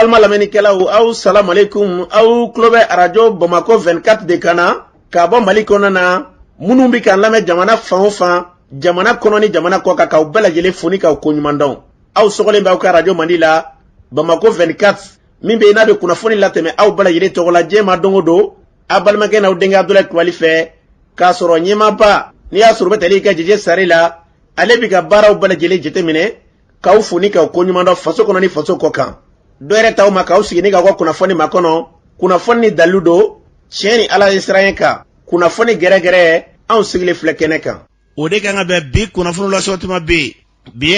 Alma lamenikela ou salam alaikum ou klobe radio Bamako 24 de Kana ka bo Mali konana munu bi kan lame jamana fan fan jamana kononi jamana ko ka bela jele foni ka ko nyumandon aw sogole ba ka radio Mandila Bamako 24 mimbe na be kuna foni lateme aw bela jele to la jema dongodo abalma ke na udenga Abdoulaye Kwalife ka soro nyema ba ni ya suru beteli ka jeje sarila ale bi ka bara bela jele jete mine ka foni ka ko nyumandon faso kononi faso ko kan doere taw maka usigini ga kuna foni makono kuna foni daludo cheni ala israyenka kuna foni gere an sigile flekeneka ode kanga be bi kuna foni lo sotuma bi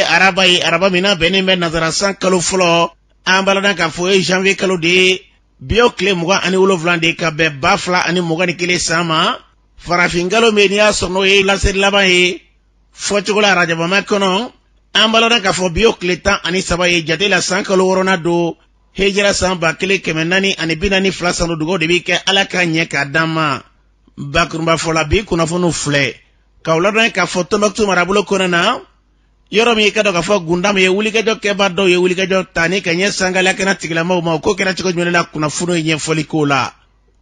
araba mina beni me nazara san kalo flo ambalada ka fo janvier kalo de bio kle muga ani ulovlande ka be bafla ani muga ni kile sama farafingalo menia sono e la sed laba e fo chokola rajaba makono ambalada ka fo bio kle tan ani saba e jate la san kalo worona do hejira san ba kile kemenani ani binani flasano dugo de bi ke alaka nye ka dama bakurumba fola bi kuna fonu fle kawladan ka fo tombaktu marabulo konana yoro mi ka do ka fo gundam ye wuli ke do ke baddo ye wuli ke do tani ke nye sangala kana tigla ma ko kena chiko nyela kuna funu nye foli kola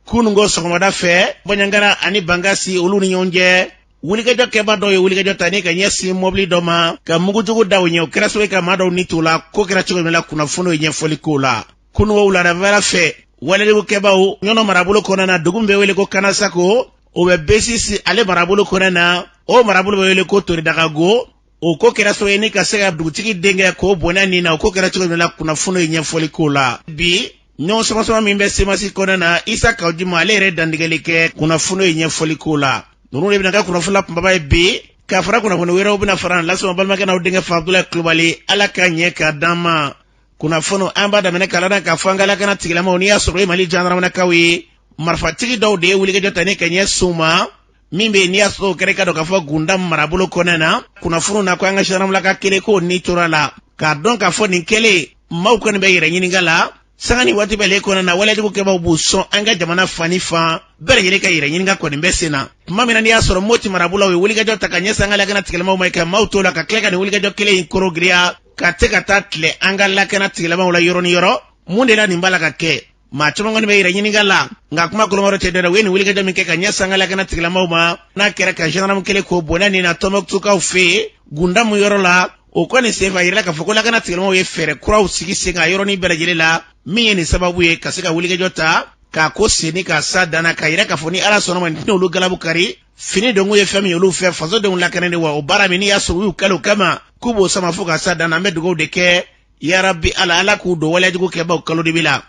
kunungo sokomada fe bonyangara ani bangasi uluni nyonje wuli ke do ke baddo ye wuli ke do tani ke nye si mobli doma ka mugujugu dawo nye kraso ka mado nitula ko kena chiko nyela kuna funu nye foli kola kunwo ulada vera fe wale de keba o nyono marabulo konana dugumbe wele ko kanasako o be besisi ale marabulo konana o marabulo wele ko tori daga go o ko kera so yeni ka sega dugutiki denga ko bonani na o ko kera chiko la kuna funo yen foli kola bi nyon sama mimbe semasi konana isa ka ojima ale re dandigelike kuna funo yen foli kola nuru le binaka kuna fula pamba bi ka fara kuna funo wera obina faran la so balma kana odinga fa Abdoulaye Klubali ala ka nye ka dama kuna fono amba da mena kalana ka fangala kana tigilama oni asoro Mali jandarma na kawi marfatigi dawde wulige jotane kanye suma mimbe ni aso kereka do ka fo gundam marabulo konana kuna fono na kwanga sharam la ka kele ko ni turala ka don ka fo ni kele mawko ni be yire nyini ngala sangani wati bele konana wala dibu ke babu son anga jamana fanifa bere yire ka yire nyini ngako ni besena mamina ni asoro moti marabulo we wulige jotaka nyesa ngala kana tigilama mai ka mawto la ka kleka ni wulige jokele in korogria kateka tatle angala kana tigilama wala yoro ni yoro munde la nimbala kake ma chongo ni be ira nyini ngala ngakuma kulomoro tedera weni wili gajo minke kanya sangala kana tigilama uma na kera ka jana mkele ko bonani na tomok tuka ufe gunda mu yoro la okoni sefa ira ka fokola kana tigilama we fere kura usigi singa yoro ni berajele la miye ni sababu ye kasika wili gajo ta ka ko sini ka sadana ka ira ka foni ala sono man tino lugala bukari fini dongo ye fami yolu fe fazo de un la kanene wa obara mini yaso wi kalo kama kubo sama fuka sadana medugo de ke ya rabbi ala ku do wala jugo ke ba kalo de bila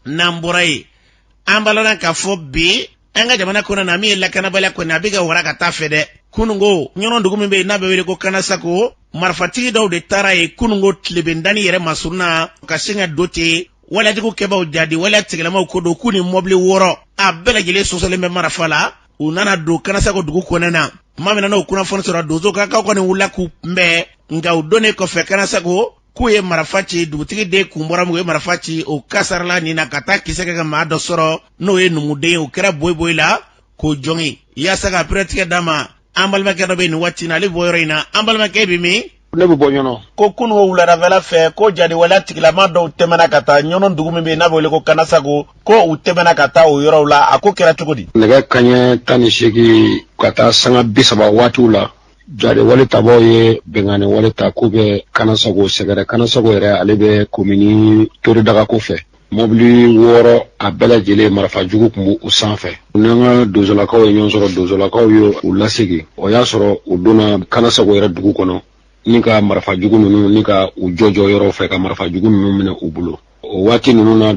namburai ambalana ka fo bi anga jamana kona na mi la kana bala kona biga waraka tafede kunungo nyono ndugu mbe na be wele ko kana sako marfati daw de taraye kunungo tlebendani yere masurna kasinga dote wala jugo ke ba jadi wala tigilama ko do kuni mobli woro abela gele sosole me marafala unana do kana sako dugu konana mamina no kuna fono sura dozo ka ko ni wula ku mbe nga udone ko fe kana sako kuye marafachi dugutigi de kumbora mu marafachi o kasarla ni na kata kiseka ga ma do soro no e numude o kera boy la ko jongi ya saga pretike dama ambal ma kedo be ni watina le boyreina ambal ma kebi mi ne bu bonyono ko kunu wo wula ravela fe ko jadi wala tikila ma do temana kata nyono ndugu mbe na bole ko kanasago ko utemana kata o yoro la ako kera chukudi nega kanye tani shiki kata sanga bisaba watu la jade wale tabo ye bengane wale takube kanasago segere kanasago ere alebe komini tori daga ko fe mobili woro abela jele marafa jugu kumbu usanfe nanga dozola kaw ye nyonsoro dozola kaw yo ulasigi o ya soro udona kanasago ere dugu kono nika marafa jugu nunu nika ujojo yoro fe ka marafa jugu nunu mine ubulo o wati nunu na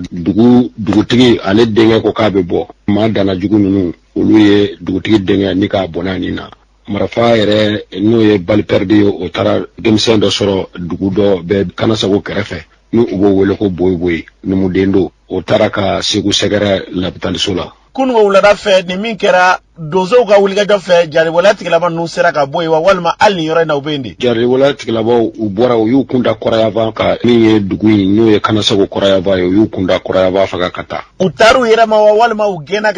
dugutigi ale denge ko kabe bo ma dana jugu nunu ulu ye dugutigi denge nika bonani na marafa yere no ye bal perdi o tara demsen do soro dugu do be kanasago kerefe nu ubo wele ko boy numu dendo o tara ka segu segere lapital sola kunu wula da fe ni min kera dozo ga wulga da fe jari wala tigilama nu sera ka boy wa walma alni yore na ubendi jari wala tigilaba u bora o yu kunda koraya va ka ni ye dugu no ye kanasago koraya va yo yu kunda koraya va faga kata utaru yera ma wa walma u gena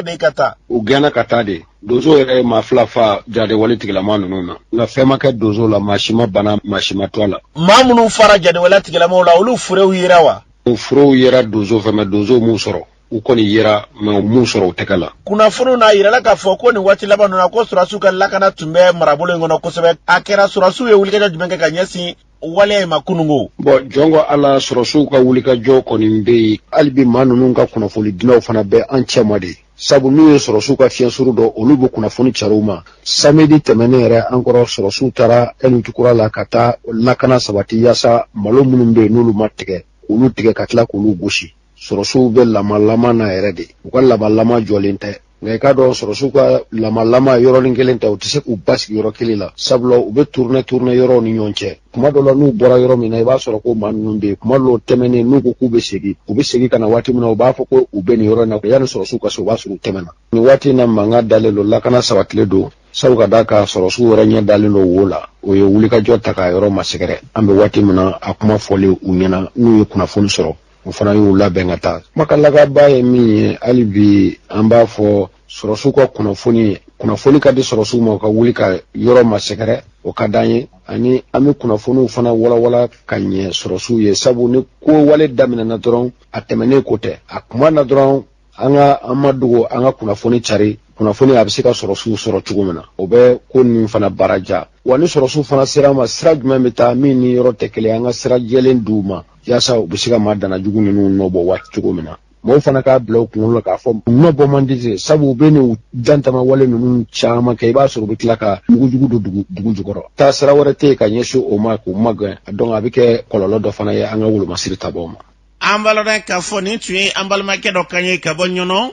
kata de dozo yere ma flafa jade wale tigilama nununa nga fema ke dozo la mashima bana mashima twala mamunu fara jade wala tigilama la ulu fure yera wa furo yera dozo fama dozo musoro ukoni yera ma musoro tekala kuna funu na yira la ka fɔ ko ni waati laban na ko surasu ka lakana tun bɛ marabolo in kɔnɔ kosɛbɛ a kɛra surasu ye wulikajɔ jumɛn kɛ ka ɲɛsin waleya ma kunungo bon jongo ala surasu ka wulikajɔ kɔni bɛ alibi maa ninnu ka kunnafoni dilaw fana bɛ an cɛma de sabu n'u ye sɔrɔsiw ka fiɲɛsuru dɔ olu bɛ kunnafoni cari u ma samedi tɛmɛnen yɛrɛ an kɔrɔ sɔrɔsiw taara ɛnutukura la ka taa lakana sabati yaasa malo minnu bɛ yen n'olu ma tigɛ olu tigɛ ka tila k'olu gosi sɔrɔsiw bɛ lamalama na yɛrɛ de u ka lamalama jɔlen tɛ nka i k'a dɔn sɔrɔsiw ka lamalama yɔrɔnin kelen tɛ u tɛ se k'u basigi yɔrɔ kelen la sabula u bɛ tourner yɔrɔw ni ɲɔgɔn cɛ kuma dɔ la n'u bɔra yɔrɔ min na i b'a sɔrɔ ko maa ninnu bɛ yen kuma dɔw tɛmɛnen n'u ko k'u bɛ segin u bɛ segin ka na waati min na u b'a fɔ ko u bɛ nin yɔrɔ in na yanni sɔrɔsiw ka se u b'a sɔrɔ u tɛmɛna nin waati in na mankan dalen don lakana sabatilen don sabu ka d'a kan sɔrɔsiw yɛrɛ ɲɛ dalen don wo la o ye wulikajɔ ta k'a yɔrɔ masɛgɛrɛ an bɛ waati min na a kuma fɔlen u ɲɛna n'u ye kunnafoni sɔrɔ o fana y'u labɛn ka taa makalakaba ye min ye hali bi an b'a fɔ sɔrɔsiw ka kunnafoni ka di sɔrɔsiw ma u ka wuli ka yɔrɔ masɛgɛrɛ o ka d'an ye ani an bɛ kunnafoniw fana walawala ka ɲɛ sɔrɔsiw ye sabu ni ko wale daminɛna dɔrɔn a tɛmɛnen ko tɛ a kuma na dɔrɔn an ma dogo an ka kunnafoni cari kunnafoni a bɛ se ka sɔrɔsiw sɔrɔ cogo min na o bɛ ko ninnu fana baraja wa ni sɔrɔsiw fana sera ma sira jumɛn bɛ taa min ni yɔrɔ tɛ kelen an ka sira jɛlen d'u ma yaasa u bɛ se ka maa danajugu ninnu nɔbɔ waati cogo min na mɔgɔw fana k'a bila u kunkolo la k'a fɔ nɔbɔ man di ten sabu u bɛ nin dantama wale ninnu caman kɛ i b'a sɔrɔ u bɛ tila ka mugujugu don dugu jukɔrɔ taa sira wɛrɛ tɛ yen ka ɲɛsin o ma k'u magɛn donc a bɛ kɛ kɔlɔlɔ dɔ fana ye an ka wolomasiri tabaw ma. an balada k'a fɔ nin tun ye an balimakɛ dɔ kan ye ka bɔ ɲɔnɔ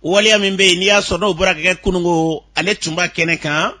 waleya min bɛ yen n'i y'a sɔrɔ n'o bɔra ka kɛ kunungo ale tun b'a kɛnɛ kan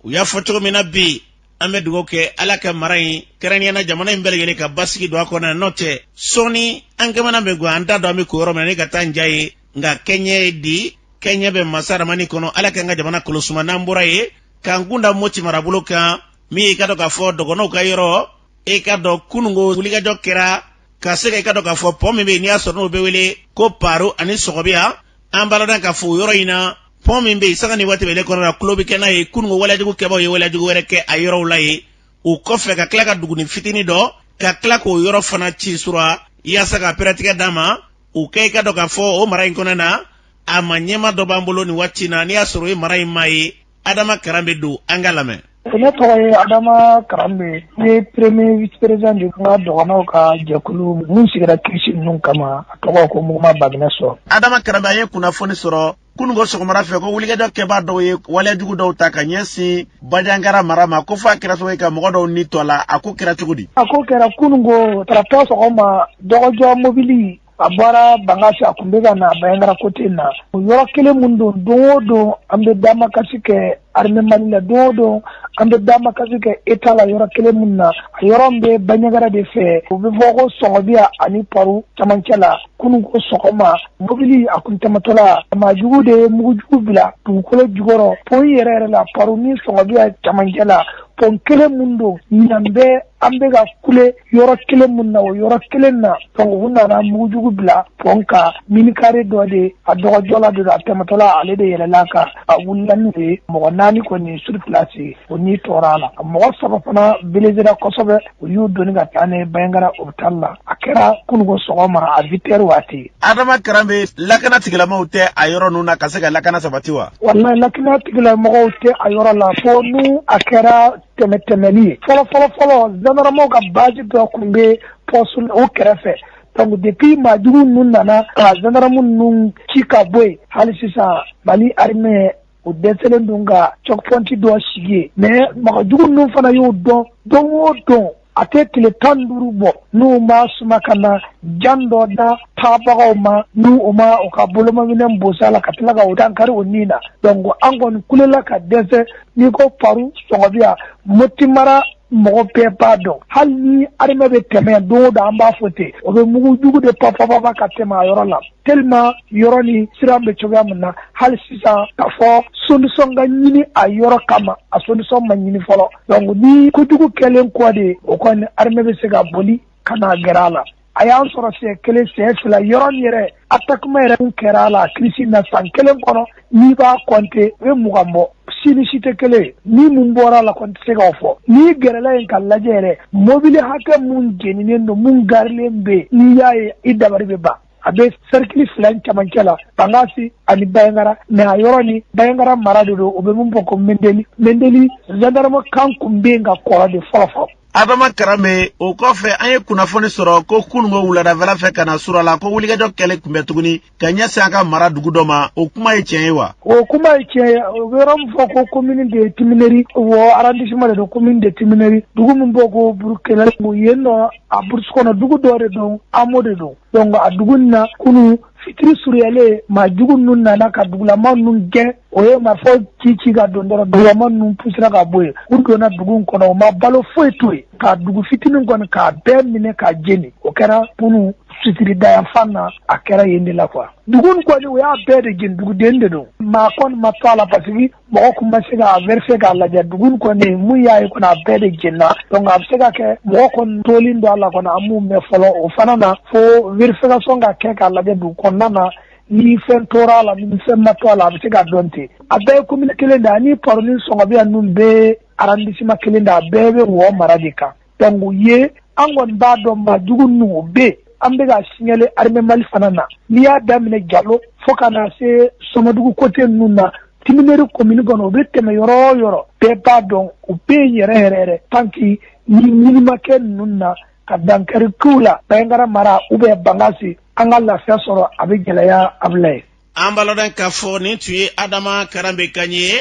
u y'a fɔ cogo min na bi an bɛ dugawu kɛ ala ka mara in kɛrɛnkɛrɛnnenya jamana in bɛɛ lajɛlen ka basigi don a kɔnɔ n'o tɛ sɔɔni an kamana bɛ gan an da don an bɛ ko yɔrɔ min na ne ka taa n ja ye nka kɛɲɛ di kɛɲɛ bɛ masa ramani kɔnɔ ala ka n ka jamana kɔlɔsuma n'an bɔra ye k'an kunda moti marabolo kan min ye ka dɔn k'a fɔ dɔgɔnɔw ka yɔrɔ e ka dɔn kunungo wulikajɔ kɛra ka se ka i ka dɔn k'a fɔ pɔn min bɛ yen n'i y'a sɔrɔ n'o bɛ wele ko paro ani sɔgɔbiya an balada k'a fɔ o yɔrɔ in na pɔn min bɛ yen saga ni waati bɛ ne kɔnɔ na tulo bɛ kɛ n'a ye kunungo waleyajugu kɛbaaw ye waleyajugu wɛrɛ kɛ a yɔrɔw la ye o kɔfɛ ka tila ka duguni fitinin dɔ ka tila k'o yɔrɔ fana ci sura yaasa ka pɛrɛtigɛ d'a ma o kɛ i ka dɔn k'a fɔ o mara in kɔnɔ na a ma ɲɛma dɔ b'an bolo nin waati na n'i y'a sɔrɔ o ye mara in maa ye adama karan bɛ don an ka lamɛn. Ne tɔgɔ ye Adama Karambe, ne ye premier vice-président de ka dɔgɔnɔw ka jɛkulu mun sigira kirisi ninnu kama a tɔgɔ ko Muguma Baginɛ sɔrɔ. Adama Karambe an ye kunnafoni sɔrɔ kunungo sɔgɔmada fɛ ko wulikajɔ kɛbaa dɔw ye waleyajugu dɔw ta ka ɲɛsin Bajangara mara ma ko fɔ a kɛra cogo ye ka mɔgɔ dɔw ni tɔ la a ko kɛra cogo di? A ko kɛra kunungo taratɔ sɔgɔma dɔgɔjɔ mobili a bɔra Bangasi a kun bɛ ka na Bajangara côté na o yɔrɔ kelen mun don o don an bɛ damakasi kɛ armée Mali la don o don an bɛ damakasi kɛ état la yɔrɔ kelen mun na a yɔrɔ min bɛ Bajangara de fɛ o bɛ fɔ ko Sɔgɔbiya ani Paru camancɛ la kunungo sɔgɔma mobili a kun tɛmɛtɔ la maajugu de ye mugujugu bila dugukolo jukɔrɔ pont yɛrɛ la Paru ni Sɔgɔbiya camancɛ la pont kelen mun don ɲinan bɛ an bɛ ka kule yɔrɔ kelen mun na o yɔrɔ kelen na donc u nana mugujugu bila pont ka minikare dɔ de a dɔgɔjɔla de a tɛmɛtɔla ale de yɛlɛla kan a wulila n'o ye mɔgɔ 4 kɔni sur place o ni tɔɔrɔ la mɔgɔ 3 fana belezera kosɛbɛ u y'u doni ka taa ne Bajangara hôpital la a kɛra kunungo sɔgɔma a 8h waati. Adama Karambe lakana tigilamɔgɔw tɛ a yɔrɔ ninnu na ka se ka lakana sabati wa? Wallahi lakana tigilamɔgɔw tɛ a yɔrɔ la fo nu a kɛra tɛmɛtɛmɛli ye fɔlɔ gendarmew ka base dɔ kun bɛ poste o kɛrɛfɛ donc depuis maajugu ninnu nana ka gendarme ninnu ci ka bɔ yen hali sisan Mali armée o dɛsɛlen don ka checkpoint dɔ sigi yen mais magajugu ninnu fana y'o dɔn don o don a tɛ tile 15 bɔ n'u ma suma ka na jan dɔ da taabagaw ma n'u o ma o ka bolomaminɛ bosa la ka tila ka o dankari o nin na donc an kɔni kulela ka dɛsɛ n'i ko Paru Sɔgɔbiya Moti mara mɔgɔ bɛɛ b'a dɔn hali ni armée bɛ tɛmɛ don o don an b'a fɔ ten o bɛ mugujugu de papapapa ka tɛmɛ a yɔrɔ la tellement yɔrɔ ni sira bɛ cogoya min na hali sisan ka fɔ solution ka ɲini a yɔrɔ kama a solution ma ɲini fɔlɔ donc ni kojugu kɛlen kɔ de o kɔni armée bɛ se ka boli ka na gɛrɛ a la a y'an sɔrɔ siɲɛ kelen siɲɛ fila yɔrɔ yɛrɛ attaquement yɛrɛ mun kɛra a la crise na san kelen kɔnɔ n'i b'a compter o ye 20 bɔ sini si tɛ kelen ni mun bɔra la kɔni tɛ se k'o fɔ n'i gɛrɛla yen ka lajɛ yɛrɛ mobili hakɛ mun jeninen don mun garilen bɛ n'i y'a ye i dabari bɛ ban a bɛ cercle fila camancɛ la Bangasi ani Bayangara mais a yɔrɔ ni Bayangara mara de don o bɛ mun fɔ ko Mendeli gendarme kan kun bɛ yen ka kɔrɔ de fɔlɔ Adama Karame o kɔfɛ an ye kunnafoni sɔrɔ ko kunungo wuladafɛla fɛ kana sura la ko wulikajɔ kɛlɛ kunbɛ tuguni ka ɲɛsin an ka mara dugu dɔ ma o kuma ye tiɲɛ ye wa o kuma ye tiɲɛ ye o bɛ yɔrɔ min fɔ ko commune de Timineri o arrondissement de commune de Timineri dugu min bɔ ko Burukina yen nɔ a burusi kɔnɔ dugu dɔ de don amo de don donc a dugu nin na kunu fitiri suruyalen maa jugu ninnu nana ka dugulama ninnu gɛn o ye marifaw ci ka don dɔrɔn dugulama ninnu pusira ka bɔ yen u donna dugu in kɔnɔ o ma balo foyi to yen ka dugu fitinin kɔni k'a bɛɛ minɛ ka jeni o kɛra kunu fitiri dayanfan na a kɛra yen de la quoi dugu in kɔni o y'a bɛɛ de jeni duguden de don maa kɔni ma to a la parce que mɔgɔ kun ma se ka vérifier k'a lajɛ dugu in kɔni mun y'a ye kɔni a bɛɛ de jenina donc a bɛ se ka kɛ mɔgɔ kɔni tolen don a la kɔni an m'u mɛn fɔlɔ o fana na fo vérification ka kɛ k'a lajɛ dugu kɔnɔna na ni fɛn tora la ni fɛn ma to a la a bɛ se ka dɔn ten a bɛɛ ye commune kelen de ani paroni sɔngɔbiya ninnu bɛɛ arrondissement kelen de a bɛɛ bɛ wɔ mara de kan donc u ye an kɔni b'a dɔn maa jugu ninnu o bɛ an bɛ ka signaler armée Mali fana na n'i y'a daminɛ Jalo fo ka na se Somadugu côté ninnu na Timineri commune kɔnɔ o bɛ tɛmɛ yɔrɔ o yɔrɔ bɛɛ b'a dɔn u bɛ yen yɛrɛ tant que ni minima kɛ ninnu na ka dankari k'u la Bayangara mara ou bien Bangasi an ka lafiya sɔrɔ a bɛ gɛlɛya a bila ye. An balɔden k'a fɔ nin tun ye Adama Karambe kan ye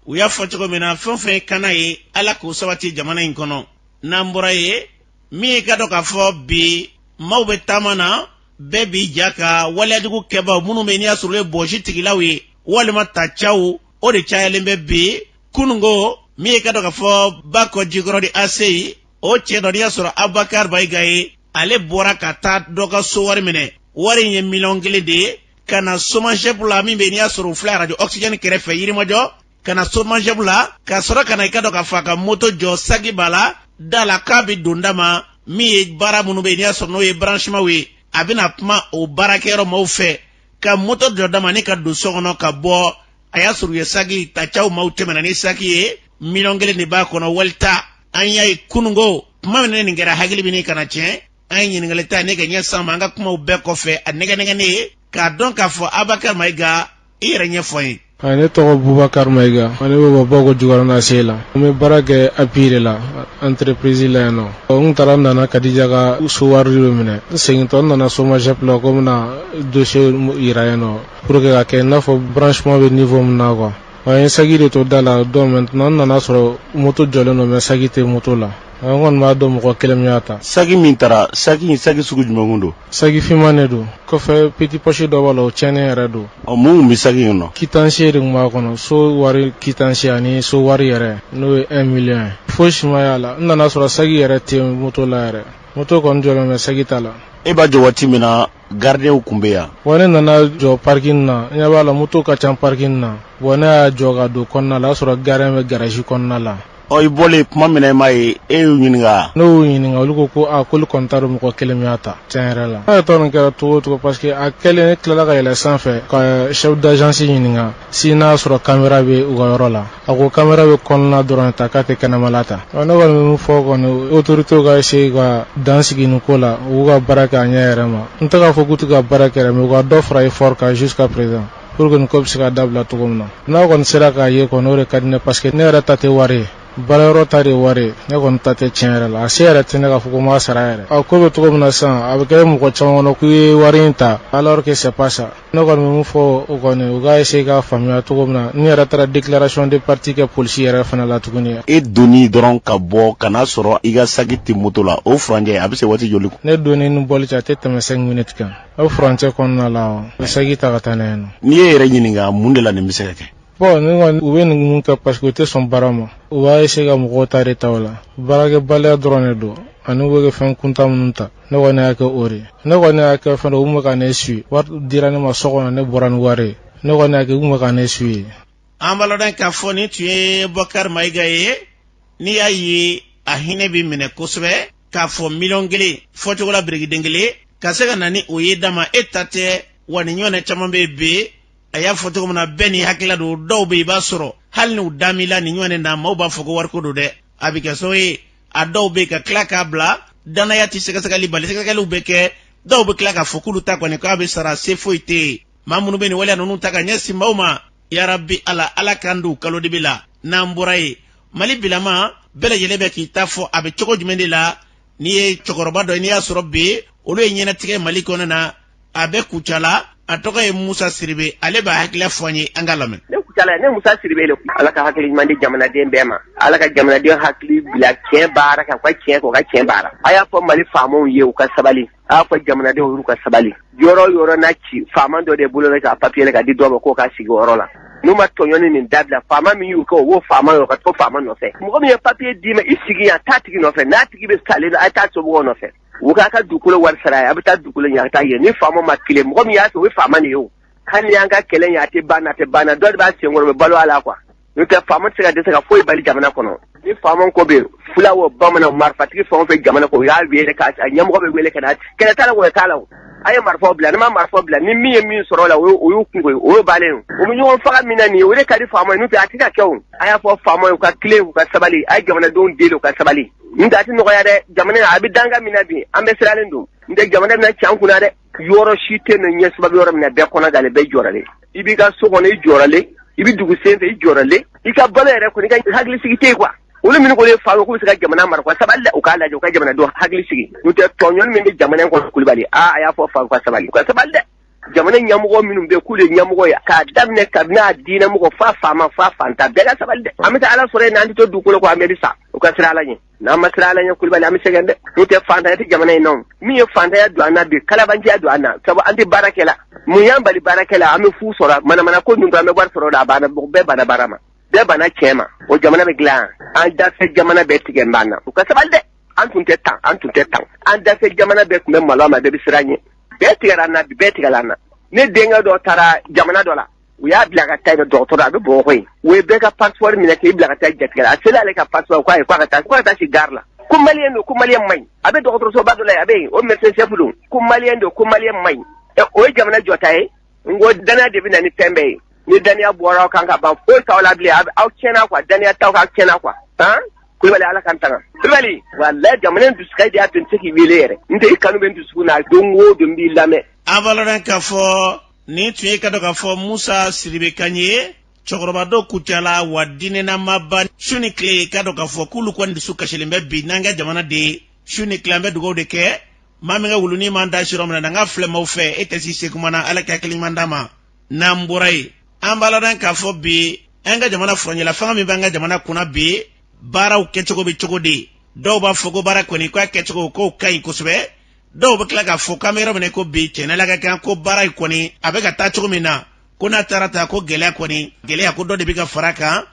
u y'a fɔ cogo min na fɛn fɛn kana ye Ala k'o sabati jamana in kɔnɔ n'an bɔra ye min ye ka dɔn k'a fɔ bi maaw bɛ taama na bɛɛ b'i ja ka waleyajugu kɛbaaw minnu bɛ n'i y'a sɔrɔ ye bɔsi tigilaw ye walima tacaw o de cayalen bɛ bi kunungo min ye ka dɔn k'a fɔ Bako Jikɔrɔ di Aseyi o cɛ dɔ n'i y'a sɔrɔ Abubakar Bayiga ye ale bɔra ka taa dɔ ka so wari minɛ wari in ye $1,000,000 de ye ka na somanchɛpu la min bɛ n'i y'a sɔrɔ u filɛ radio oxygène kɛrɛfɛ Yirimajɔ ka na somanchɛpu la ka sɔrɔ ka na i ka dɔn k'a fɔ a ka moto jɔ sagi b'a la da la k'a bɛ don da ma min ye baara minnu bɛ n'i y'a sɔrɔ n'o ye branchement ye a bɛna kuma o baarakɛyɔrɔ maaw fɛ ka moto jɔ da ma ni ka don so kɔnɔ ka bɔ a y'a sɔrɔ u ye sagi tacaw maaw tɛmɛna ni sagi ye $1,000,000 de b'a kɔnɔ walita an y'a ye kunungo kuma min ne nin kɛra hakili bɛ ni kana tiɲɛ an ye ɲininkali ta ne ka ɲɛ san ma an ka kumaw bɛɛ kɔfɛ a nɛgɛnɛgɛ ne ye k'a dɔn k'a fɔ Abubakar Mayiga i yɛrɛ ɲɛfɔ n ye. Ne tɔgɔ Bubakar Mayiga ne bɛ bɔ Bako Jikɔrɔ Nase la n bɛ baara kɛ API de la entreprise la yan nɔ n taara nana Kadija ka so wari dɔ minɛ n segintɔ n nana chômage la ko n bɛna dossier yira yan nɔ pour que ka kɛ i n'a fɔ branchement bɛ niveau min na quoi an ye sagi de to da la donc maintenant n nana sɔrɔ moto jɔlen don mais sagi tɛ moto la an kɔni b'a dɔn mɔgɔ kelen min y'a ta. Sagi min taara sagi sugu jumɛn don? Sagi finman de don kɔfɛ petit poche dɔ b'a la o tiɲɛnen yɛrɛ don. Mun bɛ sagi in nɔ? Quittance de tun b'a kɔnɔ so wari quittance ani so wari yɛrɛ n'o ye 1 million ye fosi ma y'a la n nana sɔrɔ sagi yɛrɛ tɛ moto la yɛrɛ moto kɔni jɔlen bɛ sagi t'a la. E b'a jɔ waati min na gardien kun bɛ yan. Wa ne nana jɔ parking na n ɲɛ b'a la moto ka ca parking na wa ne y'a jɔ ka don kɔnɔna la o y'a sɔrɔ gardien bɛ garage kɔnɔna la. I bɔlen kuma min na i m'a ye e y'u ɲininka. Ne y'u ɲininka olu ko ko k'olu kɔni t'a dɔn mɔgɔ kelen min y'a ta tiɲɛ yɛrɛ la. N'a ye tɔ nin kɛra cogo o cogo parce que a kɛlen ne tilala ka yɛlɛ sanfɛ ka chef d'agence ɲininka si n'a sɔrɔ caméra bɛ u ka yɔrɔ la a ko caméra bɛ kɔnɔna dɔrɔn ta k'a tɛ kɛnɛmala ta. Ne kɔni bɛ min fɔ kɔni autorités ka essayer ka dan sigi nin ko la u ka baara kɛ a ɲɛ yɛrɛ ma n tɛ k'a fɔ k'u tɛ ka baara kɛ mais u ka dɔ fara effort kan jusqu'à présent pour que nin ko bɛ se ka dabila cogo min na. N'a kɔni sera k'a ye kɔni o de ka di ne parce que ne yɛrɛ ta tɛ wari ye. Balayɔrɔ ta de wari ne kɔni ta tɛ tiɲɛ yɛrɛ la a se yɛrɛ tɛ ne k'a fɔ ko n b'a sara yɛrɛ a ko bɛ cogo min na sisan a bɛ kɛ mɔgɔ caman kɔnɔ k'u ye wari in ta alors que c'est pas ça ne kɔni bɛ mun fɔ o kɔni u ka essayer k'a faamuya cogo min na ni yɛrɛ taara déclaration de parti kɛ polisi yɛrɛ fana la tuguni. E donni dɔrɔn ka bɔ ka n'a sɔrɔ i ka sagi tɛ moto la o furancɛ a bɛ se waati joli? Ne donni ni bɔli cɛ a tɛ tɛmɛ 5 minutes kan o furancɛ kɔnɔna la o sagi ta ka taa n'a ye nɔ. N'i ye yɛrɛ ɲininka mun de la nin bɛ se ka kɛ? Bon ne kɔni u bɛ nin mun kɛ parce que u tɛ sɔn baara ma u b'a essayer ka mɔgɔw ta de ta o la baarakɛbaliya dɔrɔn de don ani u bɛ kɛ fɛn kuntan minnu ta ne kɔni y'a kɛ o de ne kɔni y'a kɛ fɛn dɔ u bɛ ka ne suit wari dira ne ma so kɔnɔ ne bɔra ni wari ye ne kɔni y'a kɛ u bɛ ka ne suit. An balɔden k'a fɔ nin tun ye Bubakar Mayiga ye n'i y'a ye a hinɛ bɛ minɛ kosɛbɛ k'a fɔ $1,000,000 fɔcogo la birikiden kelen ka se ka na ni o ye dama e ta tɛ wa ni ɲɔgɔnna caman be a y'a fɔ cogo min na bɛɛ ni hakilila don dɔw be i b'a sɔrɔ hali n'u damila ni ɲɔgɔn na maaw b'a fɔ ko wariko don dɛ a bɛ kɛ so ye a dɔw be ka tila k'a bila danaya ti sɛgɛsɛgɛli bali sɛgɛsɛgɛliw bɛ kɛ dɔw be tila k'a fɔ k'olu ta kɔni k'a be sara se foyi tɛ yen maa minnu be nin waleya ninnu ta ka ɲɛsin maaw ma yarabi ala k'an don kalodibi la n'an bɔra ye mali bilama bɛɛ lajɛlen bɛ k'i ta fɔ a bɛ cogo jumɛn de la n'i ye cɛkɔrɔba dɔ n'i y'a sɔrɔ bi olu ye ɲɛnatigɛ mali kɔnɔ na a bɛ kucala a tɔgɔ ye Musa Siribe ale b'a hakilila fɔ an ye an ka lamɛn. Ne kucala ne Musa Siribe le ala ka hakili ɲuman di jamanaden bɛɛ ma ala ka jamanaden hakili bila tiɲɛ baara kan ka tiɲɛ baara a y'a fɔ mali faamaw ye u ka sabali a y'a fɔ jamanadenw y'u ka sabali yɔrɔ n'a ci faama dɔ de bolo ka papier ka di dɔ ma k'o ka sigi yɔrɔ la n'u ma tɔɲɔni nin dabila faama min y'u kɛ o b'o faama yɔrɔ ka to faama nɔfɛ mɔgɔ min ye papier d'i ma i sigi yan taa tigi nɔfɛ n'a tigi bɛ salen a taa somɔgɔw nɔfɛ u k'a ka dugukolo wari sara ye a bɛ taa dugukolo ɲɛ a taa ye ni faama ma tile mɔgɔ min y'a fɛ o ye faama de ye o hali y'an ka kɛlɛ ɲɛ a tɛ banna dɔ de b'a senkɔrɔ bɛ balo a la quoi n'o tɛ faama tɛ se ka dɛsɛ ka foyi bali jamana kɔnɔ ni faama ko bɛ fula o bamanan marifatigi fɛn o fɛn jamana kɔnɔ o y'a wele k'a ɲɛmɔgɔ bɛ wele ka na kɛlɛ t'a la wɛrɛ t'a la o a ye marifaw bila ni ma marifaw bila ni min ye min sɔrɔ o la o y'u kungo ye o y'o bannen o bɛ ɲɔgɔn faga min na nin ye o de ka di faama ye n'o tɛ a tɛ ka kɛ o a y'a fɔ faama ye u ka tile u ka sabali a ye jamanadenw deli u ka sabali n'o tɛ a tɛ nɔgɔya dɛ jamana a bɛ danga min na bi an bɛ siralen don n'o tɛ jamana bɛna can kunna dɛ yɔrɔ si tɛ nin ɲɛ sababu yɔrɔ min na bɛɛ kɔnɔ dalen bɛɛ jɔrɔlen i b'i ka so kɔnɔ i jɔrɔlen i bɛ dugu sen fɛ i jɔrɔlen i ka balo yɛrɛ kɔni i ka hakili sigi tɛ yen quoi olu minnu ko ye fa k'u bɛ se ka jamana mara quoi sabali dɛ u k'a lajɛ u ka jamanadenw hakili sigi n'o tɛ tɔɲɔni min bɛ jamana in kɔnɔ Kulibali a y'a fɔ fa u ka sabali dɛ jamana ɲɛmɔgɔ minnu bɛ k'u de ɲɛmɔgɔ ye k'a daminɛ kabini a diinɛmɔgɔ fa faama fa fanta bɛɛ ka sabali dɛ an bɛ taa ala sɔrɔ yen n'an tɛ to dugukolo kɔ an bɛ sa u ka sira ala ɲɛ n'an ma sira ala ɲɛ Kulibali an bɛ sɛgɛn dɛ n'o tɛ fantanya tɛ jamana in na min ye fantanya don an na bi kalabanjiya don an na sabu an tɛ baara kɛ la mun y'an bali baara kɛ la an bɛ fu sɔrɔ manamana ko ninnu an bɛ wari sɔrɔ o la a banna bɛɛ banna baara ma bɛɛ banna tiɲɛ ma o jamana bɛ dilan an dafɛ jamana bɛɛ tigɛ n ban na u ka sabali dɛ an tun tɛ tan an dafɛ jamana bɛɛ tun bɛ malo ma bɛɛ bɛ siran ɲɛ bɛɛ tigɛra an na bi bɛɛ tigɛra an na ne denkɛ dɔ taara jamana dɔ la u y'a bila ka taa yen dɔgɔtɔrɔ a bɛ Bamako yen u ye bɛɛ ka passeport minɛ k'i bila ka taa jatigɛ la a selen ale ka passeport k'a ye k'a ka taa si gare la ko maliyɛn don ko maliyɛn man ɲi a bɛ dɔgɔtɔrɔsoba dɔ la yen a bɛ yen o médecin chef don ko maliyɛn don ko maliyɛn man ɲi o ye jamana jɔta ye n ko danaya de bɛ na ni fɛn bɛɛ ye ni daniya bɔra aw kan ka ban foyi t'aw la bilen aw tiɲɛna quoi daniya t'aw ka tiɲɛna quoi han Kulibali ala k'an tanga Kulibali walayi jamana in dusukasi de y'a to n tɛ k'i wele yɛrɛ n tɛ i kanu bɛ n dusukun na don o don n b'i lamɛn. a valɔrɔ k'a fɔ nin tun ye ka dɔ k'a fɔ Musa Siribe kan ye cɛkɔrɔba dɔ kucala wa diinɛna ma ban su ni tile ka dɔ k'a fɔ k'olu kɔni dusu kasilen bɛ bi n'an ka jamana de ye su ni tile an bɛ dugawu de kɛ maa min ka wulunin m'an da sira min na n'an ka filɛmaw fɛ e tɛ si se kuma na ala ka hakili ɲuman d'a ma n'an bɔra ye an b'a ladɔn k'a fɔ bi an ka jamana furancɛla fanga min b'an ka jamana kunna bi baaraw kɛcogo bɛ cogo di dɔw b'a fɔ ko baara kɔni k'a kɛcogo k'o ka ɲi kosɛbɛ dɔw bɛ tila k'a fɔ k'an bɛ yɔrɔ min na ko bi tiɲɛna ka kan ko baara in kɔni a bɛ ka taa cogo min na ko n'a taara ta ko gɛlɛya ko dɔ de bɛ ka fara kan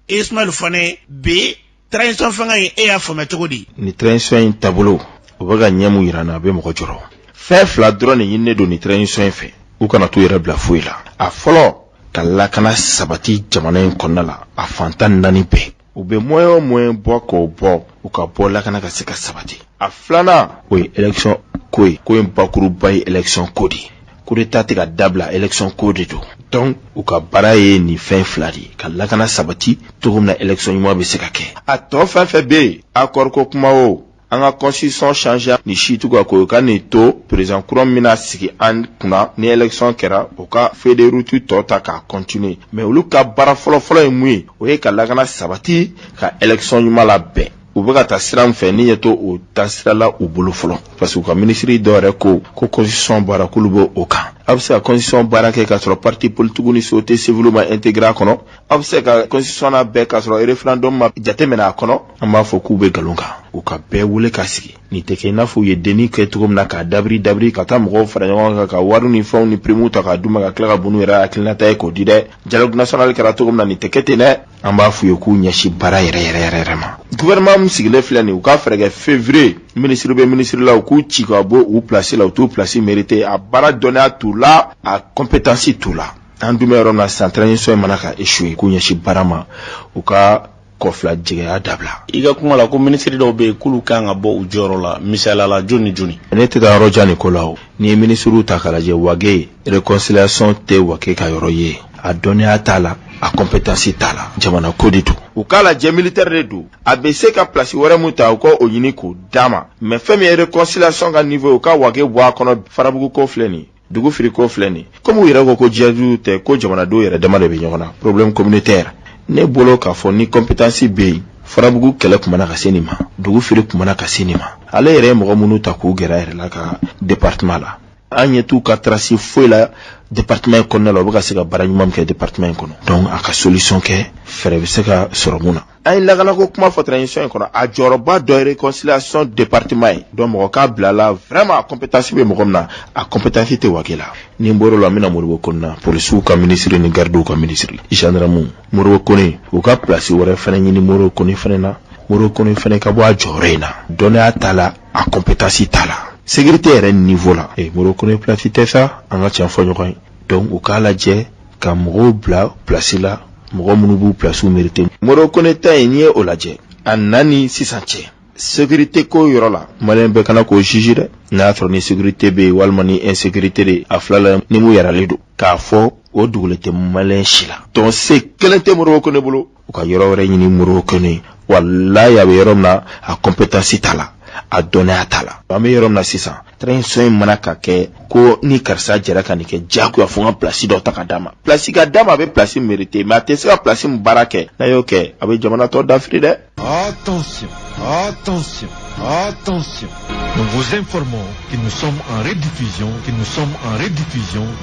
Ismail Fane bi transition fanga in e y'a faamuya cogo di. ni transition in taabolo o bɛ ka ɲɛ mun yira n na a bɛ mɔgɔ jɔrɔ fɛn fila dɔrɔn de ɲininen don ni transition in fɛ u kana t'u yɛrɛ bila foyi la a fɔlɔ ka lakana sabati jamana in kɔnɔna la a fantan naani bɛɛ u bɛ moyen o moyen bɔ k'o bɔ u ka bɔ lakana ka se ka sabati a filanan o ye élection ko ye ko in bakuruba ye élection ko de ye coup d'état tɛ ka dabila élection ko de don donc u ka baara ye nin fɛn fila de ye ka lakana sabati cogo min na élection ɲuman bɛ se ka kɛ a tɔ fɛn fɛn bɛ yen accord ko kuma o an ka constitution changer ni si tugu ko ka nin to président kura min na sigi an kunna ni élection kɛra o ka feuille de route tɔ ta k'a continuer mais olu ka baara fɔlɔ ye mun ye o ye ka lakana sabati ka élection ɲuman labɛn u bɛ ka taa sira min fɛ ni ɲɛ to o taa sira la u bolo fɔlɔ parce que u ka ministre dɔw yɛrɛ ko constitution baara k'olu bɛ o kan a bɛ se ka constitution baara kɛ k'a sɔrɔ parti politique ni société civile ma intégré a kɔnɔ a bɛ se ka constitution na bɛɛ k'a sɔrɔ référendum ma jateminɛ a kɔnɔ an b'a fɔ k'u bɛ nkalon kan u ka bɛɛ wele ka sigi nin tɛ kɛ i n'a fɔ u ye denni kɛ cogo min na k'a dabiri ka taa mɔgɔw fara ɲɔgɔn kan ka wari ni fɛnw ni primes ta k'a d'u ma ka tila ka bunu yɛrɛ hakilinata ye k'o di dɛ dialogue national kɛra cogo min na nin tɛ kɛ ten dɛ an b'a f'u ye k'u ɲɛsin baara yɛrɛ ma gouvernement min sigilen filɛ nin u ka fɛɛrɛ kɛ février ministre bɛ ministre la u k'u ci ka bɔ u place la u t'u place mérité a baara dɔnniya t'u la a compétence t'u la an dun bɛ yɔrɔ min na sisan transition in mana ka échouer k'u ɲɛsin baara ma u ka kɔfila jɛgɛya dabila. I ka kuma la ko ministre dɔw bɛ yen k'olu kan ka bɔ u jɔyɔrɔ la misaliya la joni joni. Ne tɛ taa yɔrɔ jan nin ko la o. Ni ye ministre ta k'a lajɛ Wage réconciliation tɛ Wage ka yɔrɔ ye. A dɔnniya t'a la, a compétence t'a la. Jamana ko de don. U k'a lajɛ militaire de don. A bɛ se ka place wɛrɛ mun ta u ka o ɲini k'o d'a ma. Mais fɛn min ye réconciliation ka niveau u ka Wage bɔ a kɔnɔ farabugu ko filɛ nin ye. Dugu firi ko filɛ nin ye. Comme u yɛrɛ ko jihadu tɛ ko jamanadenw yɛrɛ dama de bɛ ɲɔgɔn na. Problème communautaire. Ne bolo k'a fɔ ni compétence bɛ yen farabugu kɛlɛ tun mana ka se nin ma dugu firi tun mana ka se nin ma ale yɛrɛ ye mɔgɔ minnu ta k'u gɛrɛ yɛrɛ la ka département la an ɲɛ t'u ka trace foyi la département in kɔnɔna la u bɛ ka se ka baara ɲuman kɛ département in kɔnɔ donc a ka solution kɛ fɛɛrɛ bɛ se ka sɔrɔ mun na an ye lakanako kuma fɔ transition in kɔnɔ a jɔyɔrɔba dɔ ye réconciliation département ye donc mɔgɔ k'a bila la vraiment compétence bɛ mɔgɔ min na a compétence tɛ Wage la ni n bɔr'o la n bɛna Moribo Kone na polisiw ka ministre ni gardiw ka ministre gendarmew Moribo Kone u ka place wɛrɛ fɛnɛ ɲini Moribo Kone fɛnɛ na Moribo Kone fɛnɛ ka bɔ a jɔyɔrɔ in na dɔnniya t'a la a compétence t'a la sécurité yɛrɛ niveau la Moribo Kone place tɛ sa an ka tiɲɛ fɔ ɲɔgɔn ye donc u k'a lajɛ ka mɔgɔw bila place la mɔgɔ minnu b'u place mérité Moribo Kone ta ye n'i ye o lajɛ a nani sisan cɛ sécurité ko yɔrɔ la malien bɛɛ kana k'o juge dɛ n'a y'a sɔrɔ ni sécurité bɛ yen walima ni insécurité de a fila la ni mu yɛrɛlen don k'a fɔ o dugule tɛ malien si la donc se kelen tɛ Moribo Kone bolo u ka yɔrɔ wɛrɛ ɲini Moribo Kone wallahi a bɛ yɔrɔ min na a compétence t'a la a dɔnniya t'a la an bɛ yɔrɔ min na sisan transition in mana ka kɛ ko ni karisa jɛra ka nin kɛ jagoya fo n ka place dɔ ta ka d'a ma place ka d'a ma a bɛ place mérité mais a tɛ se ka place min baara kɛ n'a y'o kɛ a bɛ jamana tɔ dafiri dɛ. Attention, attention, attention. Nous vous informons que nous sommes en rediffusion,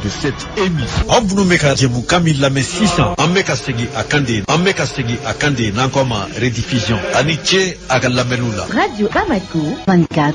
de cette émission. Avunu meka jemu kamil la 600. Ameka segi akande nankoma rediffusion. Aniche agalamelula. Radio Bamako 24.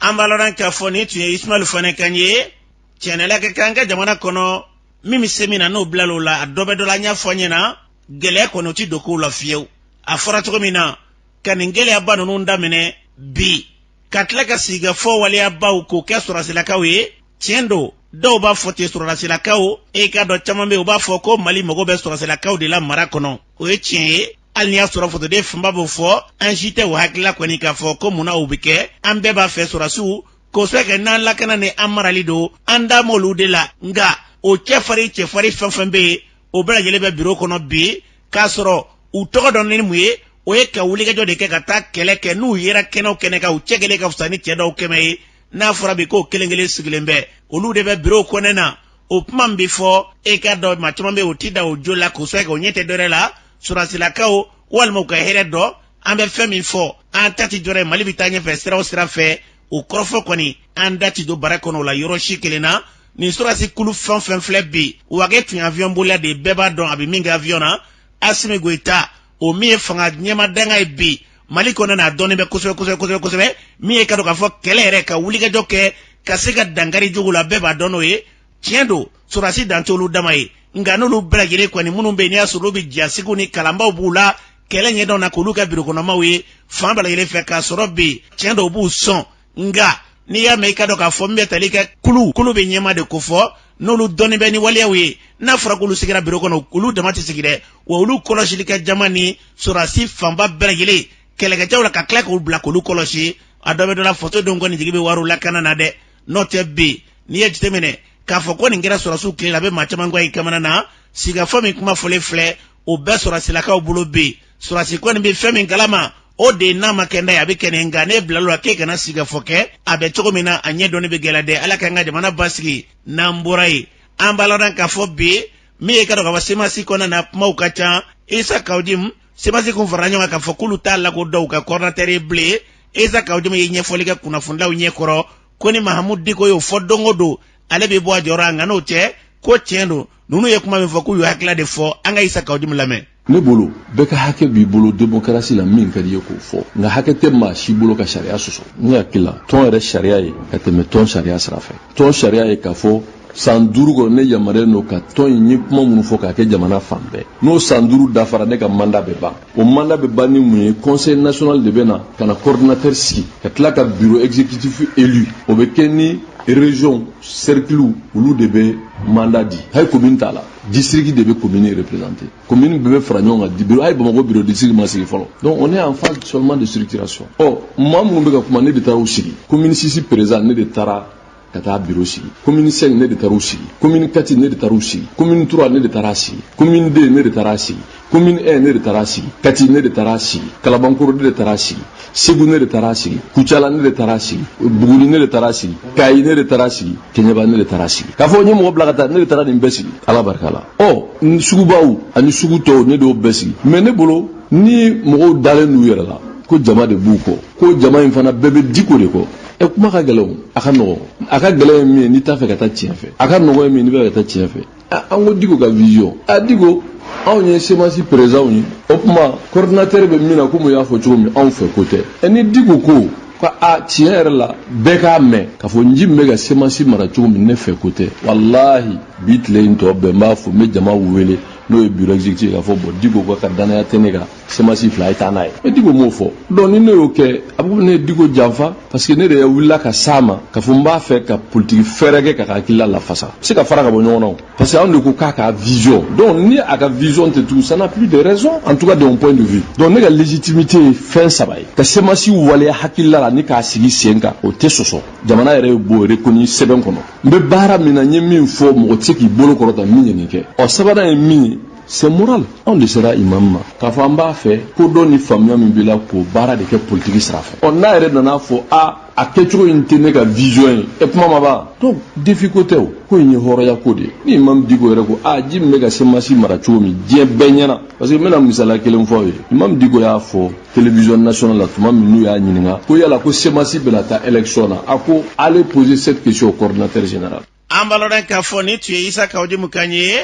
Ambaloran kafoni tu Ismail Fane Kanye. Tienela ke kanga jamana kono mimi semina no blalola adobe do la nya fonyena gele kono ti doko la fiew. Afora to mina kaningele abano nunda mene bi katlaka siga fo wali abaw ko kesura silakawe tiendo do ba fote sura silakaw e ka do chamambe ba fo ko mali mogo be sura silakaw de la marakono o e tien alnia sura foto de famba bo fo anjite wa hakla ko ni ka fo ko muna ubike ambe ba fe sura su ko sweke nan la kana ne amarali do anda molu de la nga o chefari fanfambe o bela jele be bureau kono bi kasoro u togo don ni muye o ye ka wuli ka jɔ de kɛ ka taa kɛlɛ kɛ n'u yera kɛnɛw kɛnɛ ka u cɛkɛlen ka fisa ni cɛ dɔw kɛmɛ ye n'a fɔra bi k'o kelen kelen sigilen bɛ olu de bɛ bureau kɔnɛ na o kuma min bi fɔ e ka dɔ maa caman bɛ o ti da o jo la k'o sɔrɔ k'o ɲɛ tɛ dɔwɛrɛ la surasilakaw walima u ka hɛrɛ dɔ an bɛ fɛn min fɔ an ta ti jɔrɔ ye mali bɛ taa ɲɛfɛ sira o sira fɛ o kɔrɔfɔ kɔni an da ti don bara kɔnɔ o la yɔrɔ si kelen na nin surasi kulu fɛn fɛn filɛ bi Wage tun ye avion bolila de bɛɛ b'a dɔn a bɛ min kɛ avion na Asimi Goita o mi ye fanga ɲɛma danga ye bi mali kɔnɔ n'a dɔɔnin bɛ kosɛbɛ min ye ka dɔn k'a fɔ kɛlɛ yɛrɛ ka wulikajɔ kɛ ka se ka dankari jogo la bɛɛ b'a dɔn n'o ye tiɲɛ don surasi dan t'olu dama ye nka n'olu bɛɛ lajɛlen kɔni minnu bɛ yen n'i y'a sɔrɔ olu bɛ jasigiw ni kalanbaw b'u la kɛlɛ ɲɛdɔn na k'olu kɛ birokɔnɔmaw ye fan bɛɛ lajɛlen fɛ k'a sɔrɔ bi tiɲɛ don u b'u sɔn nka n'i y'a mɛn i ka dɔn k'a fɔ min bɛ tali kɛ kulu bɛ ɲɛma de ko fɔ n'olu dɔnni bɛ ni waleyaw ye n'a fɔra k'olu sigira biro kɔnɔ olu dama tɛ sigi dɛ wa olu kɔlɔsili kɛ jama ni surasi fanba bɛɛ lajɛlen kɛlɛkɛcɛw la ka tila k'olu bila k'olu kɔlɔsi a dɔ bɛ dɔ la foto dɔn kɔni jigi bɛ wariw lakana na dɛ n'o tɛ bi n'i ye jateminɛ k'a fɔ ko nin kɛra surasiw tile la a bɛ maa caman kɔ i kamana na sigafɔ min kuma fɔlen filɛ o bɛɛ surasilakaw bolo bi surasi kɔni bɛ fɛn min kalama o de n'a ma kɛ n'a ye a bɛ kɛ nin nka ne bila la k'e kana sigafɔ kɛ a bɛ cogo min na a ɲɛ dɔɔni bɛ gɛlɛya dɛ ala k'an ka jamana basigi n'an bɔra yen an b'a lɔn k'a fɔ bi min ye ka dɔn k'a fɔ semasi kɔnɔna na kumaw ka ca Isa Kawudim semasi kun farala ɲɔgɔn kan k'a fɔ k'olu t'a lakodɔn u ka coordinateur ye bilen Isa Kawudim ye ɲɛfɔli kɛ kunnafonilaw ɲɛkɔrɔ ko ni Mahamud Diko y'o fɔ don o don ale bɛ bɔ a jɔyɔrɔ nka n'o tɛ ko tiɲɛ don ninnu ye kuma min fɔ k'u y'u hakilila de fɔ an ka Isa Kawudim lamɛn. Ne bolo bɛɛ ka hakɛ b'i bolo démocratie la min ka di ye k'o fɔ nka hakɛ tɛ maa si bolo ka sariya sɔsɔ ne hakili la tɔn yɛrɛ sariya ye ka tɛmɛ tɔn sariya sira fɛ tɔn sariya ye k'a fɔ san 5 kɔnɔ ne yamaruyalen don ka tɔn in ye kuma minnu fɔ k'a kɛ jamana fan bɛɛ n'o san 5 dafara ne ka mandat bɛ ban o mandat bɛ ban ni mun ye conseil national de bɛ na ka na coordinateur sigi ka tila ka bureau exécutif élu o bɛ kɛ ni région cercle olu de bɛ mandat di hali commune t'a la district de commune représenté. Commune bébé fragnon a dit bureau ay Bamako bureau district ma sigi folo. Donc on est en phase seulement de structuration. Oh, moi mon bega kuma ne de tara aussi. Commune 6 présent ne de tara kata bureau sigi. Commune 5 ne de tara aussi. Commune 4 ne de tara aussi. Commune 3 ne de tara aussi. Commune 2 ne de tara aussi. Commune 1 ne de tara aussi. 4 ne de tara aussi. Kalabankoro ne de tara aussi. Segu ne de tara aussi. Kuchala ne de tara aussi. Buguli ne de tara aussi. Kayi ne de tara aussi. Kenyaba ne de tara aussi. Kafo nyemo mo blagata ne de tara nimbesi. Ala barkala. Oh, sugubaw ani suguto ne do besi. Mais ne bolo ni mo dalen nu yera la. Ko jama de buko. Ko jama infana bebe diko de ko. E kuma ka gɛlɛn a ka nɔgɔ a ka gɛlɛn min ye n'i t'a fɛ ka taa tiɲɛ fɛ a ka nɔgɔ min n'i bɛ ka taa tiɲɛ fɛ an ko Diko ka vision Diko anw ye semence présent ye o kuma coordinateur bɛ min na komi y'a fɔ cogo min anw fɛ ko tɛ ni Diko ko ka tiɲɛ yɛrɛ la bɛɛ k'a mɛn k'a fɔ nji min bɛ ka semence mara cogo min ne fɛ ko tɛ walahi bi tile in tɔ bɛɛ n b'a fɔ n bɛ jama wele n'o ye bureau exécutif k'a fɔ bon Diko ka danaya tɛ ne kan semence fila ye taa n'a ye mais Diko m'o fɔ donc ni ne y'o kɛ a bɛ ne Diko janfa parce que ne de wulila ka s'a ma k'a fɔ n b'a fɛ ka politique fɛrɛ kɛ ka hakilila lafasa se ka fara ka bɔ ɲɔgɔn na parce que anw de ko k'a ka vision donc ni a ka vision tɛ tugun ça n'a plus de raison en tout cas de mon point de vue donc ne ka légitimité ye fɛn saba ye ka semence waleya hakilila la ni k'a sigi sen kan o tɛ sɔsɔ jamana yɛrɛ ye b'o reconnu sɛbɛn kɔnɔ n bɛ baara min na n ye min fɔ mɔgɔ tɛ se k'i bolo kɔrɔta min ye nin kɛ sabanan ye min ye c'est moral anw de sera imam ma k'a fɔ an b'a fɛ ko dɔ ni faamuya min b'i la k'o baara de kɛ politique sira fɛ n'a yɛrɛ nana fɔ a kɛcogo in tɛ ne ka vision ye e kuma ma ban donc défi ko tɛ o ko in ye hɔrɔnya ko de ye ni imam Diko yɛrɛ ko ji min bɛ ka semence mara cogo min diɲɛ bɛɛ ɲɛna parce que n bɛna misaliya kelen fɔ aw ye imam Diko y'a fɔ télévision nationale la tuma min n'u y'a ɲininka ko yala ko semence bɛna taa élection na a ko allez poser cette question au coordinateur général an balodan k'a fɔ ni tun ye Isa Kawudimu Kane ye